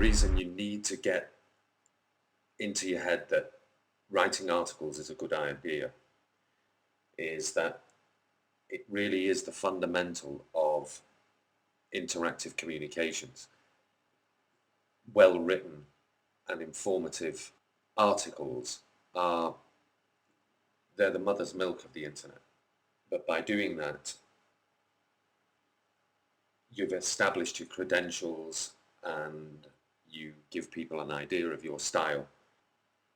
reason you need to get into your head that writing articles is a good idea is that it really is the fundamental of interactive communications. Well written and informative articles they're the mother's milk of the internet. But by doing that, you've established your credentials and you give people an idea of your style.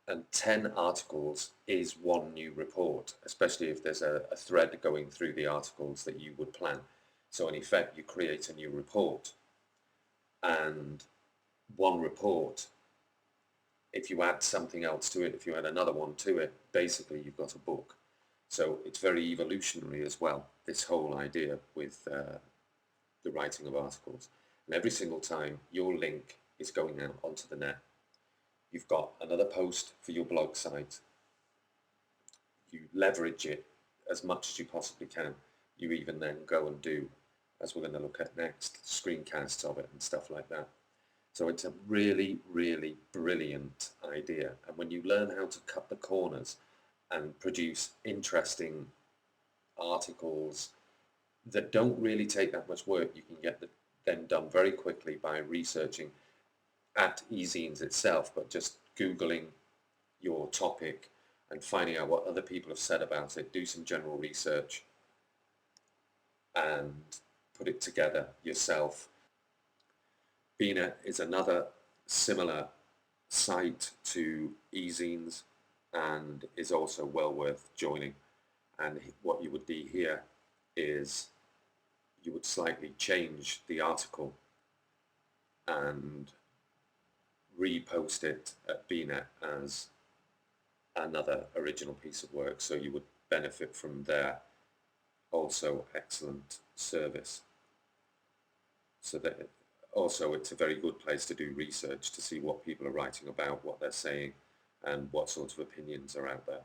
And 10 articles is one new report, especially if there's a thread going through the articles that you would plan. So in effect, you create a new report. And one report, if you add something else to it, if you add another one to it, basically you've got a book. So it's very evolutionary as well, this whole idea with the writing of articles. And every single time your link is going out onto the net, you've got another post for your blog site. You leverage it as much as you possibly can. You even then go and do, as we're going to look at next, screencasts of it and stuff like that. So it's a really, really brilliant idea. And when you learn how to cut the corners and produce interesting articles that don't really take that much work, you can get them done very quickly by researching at eZines itself, but just Googling your topic and finding out what other people have said about it, do some general research and put it together yourself. Bina is another similar site to eZines and is also well worth joining. And what you would do here is you would slightly change the article and repost it at Bina as another original piece of work, so you would benefit from their also excellent service. So that also it's a very good place to do research to see what people are writing about, what they're saying, and what sorts of opinions are out there.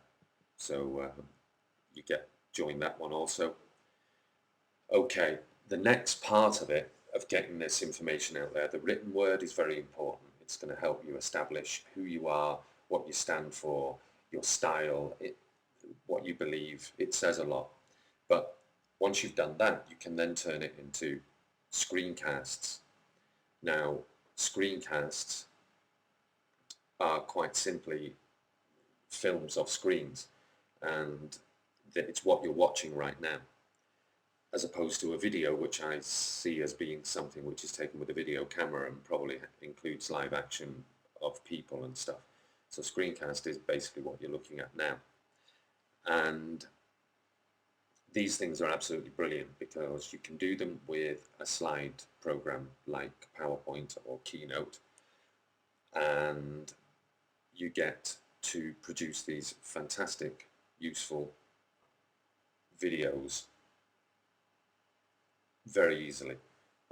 So you join that one also. Okay, the next part of it, of getting this information out there, the written word is very important. It's going to help you establish who you are, what you stand for, your style, what you believe. It says a lot. But once you've done that, you can then turn it into screencasts. Now, screencasts are quite simply films of screens, and it's what you're watching right now, as opposed to a video, which I see as being something which is taken with a video camera and probably includes live action of people and stuff. So screencast is basically what you're looking at now. And these things are absolutely brilliant because you can do them with a slide program like PowerPoint or Keynote, and you get to produce these fantastic, useful videos very easily.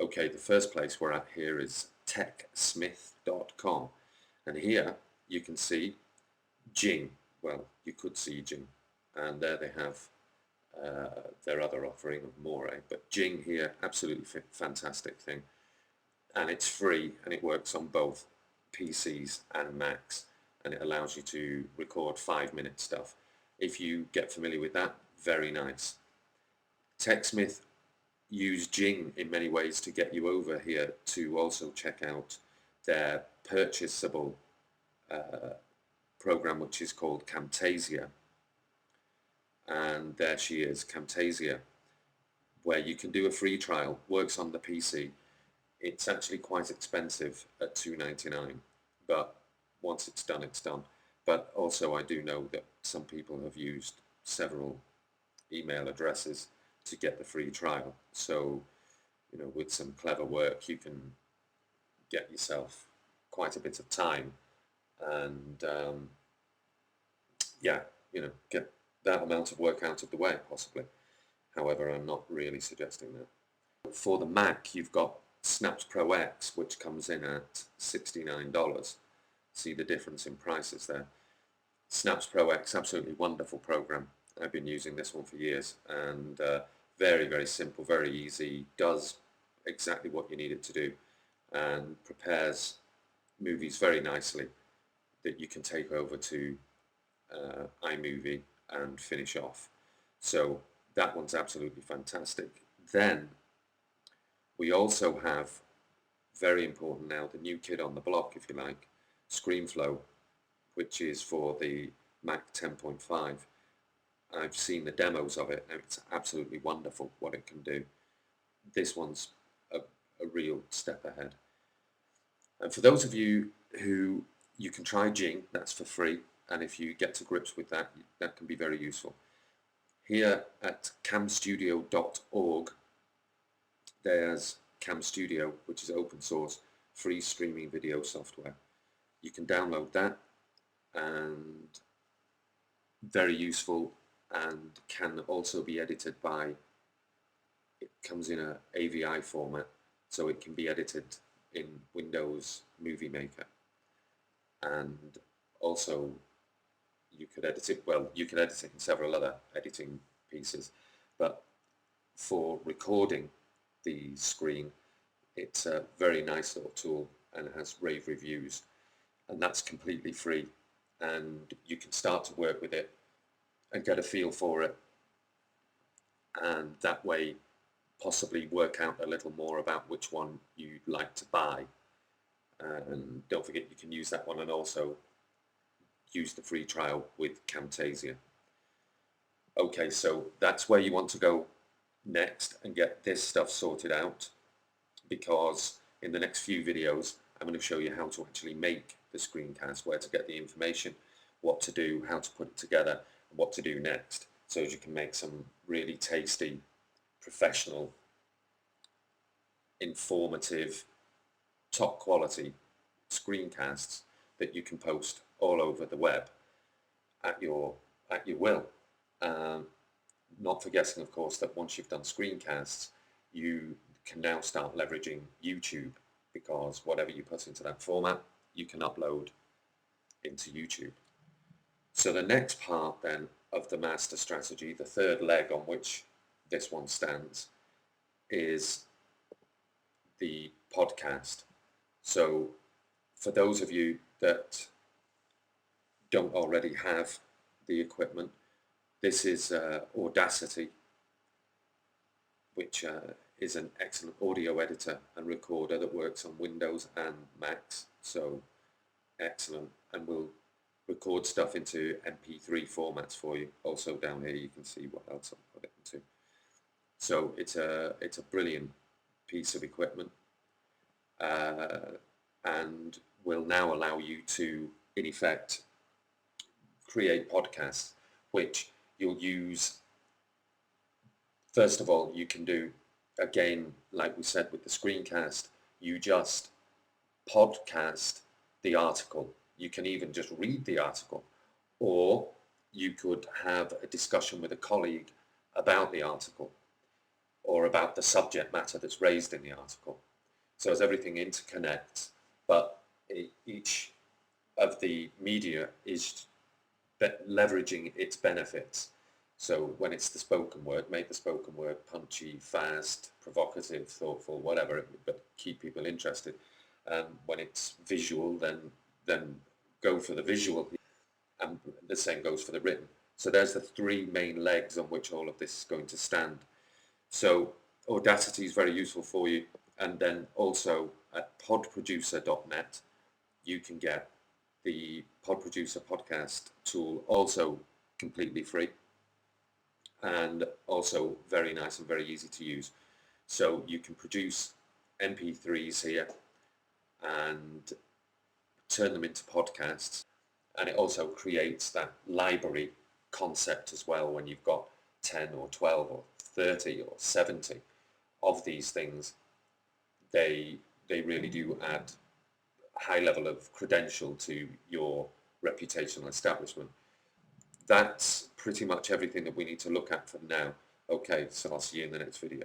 Okay, the first place we're at here is techsmith.com, and here you can see Jing. Well, you could see Jing, and there they have their other offering of Moray, but Jing here, absolutely fantastic thing, and it's free and it works on both PCs and Macs, and it allows you to record 5-minute stuff. If you get familiar with that, very nice. TechSmith use Jing in many ways to get you over here to also check out their purchasable program, which is called Camtasia. And there she is, Camtasia, where you can do a free trial, works on the PC. It's actually quite expensive at $2.99, but once it's done, it's done. But also I do know that some people have used several email addresses to get the free trial. So, you know, with some clever work, you can get yourself quite a bit of time and, yeah, you know, get that amount of work out of the way, possibly. However, I'm not really suggesting that. For the Mac, you've got Snaps Pro X, which comes in at $69. See the difference in prices there. Snaps Pro X, absolutely wonderful program. I've been using this one for years, and very, very simple, very easy, does exactly what you need it to do, and prepares movies very nicely that you can take over to iMovie and finish off. So that one's absolutely fantastic. Then we also have, very important now, the new kid on the block, if you like, ScreenFlow, which is for the Mac 10.5. I've seen the demos of it, and it's absolutely wonderful what it can do. This one's a real step ahead. And for those of you who, you can try Jing, that's for free, and if you get to grips with that, that can be very useful. Here at camstudio.org, there's Cam Studio, which is open source, free streaming video software. You can download that, and very useful, and can also be edited by, it comes in a AVI format, so it can be edited in Windows Movie Maker. And also you could edit it, well, you can edit it in several other editing pieces, but for recording the screen, it's a very nice little tool and it has rave reviews, and that's completely free, and you can start to work with it and get a feel for it, and that way possibly work out a little more about which one you'd like to buy. And don't forget, you can use that one and also use the free trial with Camtasia. Okay, so that's where you want to go next and get this stuff sorted out, because in the next few videos I'm going to show you how to actually make the screencast, where to get the information, what to do, how to put it together, and what to do next, so you can make some really tasty, professional, informative, top quality screencasts that you can post all over the web at your will. Not forgetting, of course, that once you've done screencasts, you can now start leveraging YouTube, because whatever you put into that format, you can upload into YouTube. So the next part then of the master strategy, the third leg on which this one stands, is the podcast. So for those of you that don't already have the equipment, this is Audacity, which is an excellent audio editor and recorder that works on Windows and Macs. So excellent, and will record stuff into MP3 formats for you. Also down here you can see what else I've put it into. So it's a brilliant piece of equipment, and will now allow you to, in effect, create podcasts, which you'll use. First of all, you can do, again, like we said with the screencast, you just podcast the article. You can even just read the article, or you could have a discussion with a colleague about the article, or about the subject matter that's raised in the article. So as everything interconnects, but each of the media is leveraging its benefits. So when it's the spoken word, make the spoken word punchy, fast, provocative, thoughtful, whatever, but keep people interested. When it's visual, then go for the visual, and the same goes for the written. So there's the three main legs on which all of this is going to stand. So Audacity is very useful for you, and then also at podproducer.net you can get the PodProducer podcast tool, also completely free, and also very nice and very easy to use. So you can produce MP3s here and turn them into podcasts, and it also creates that library concept as well. When you've got 10 or 12 or 30 or 70 of these things, they really do add a high level of credential to your reputational establishment. That's pretty much everything that we need to look at for now. Okay, so I'll see you in the next video.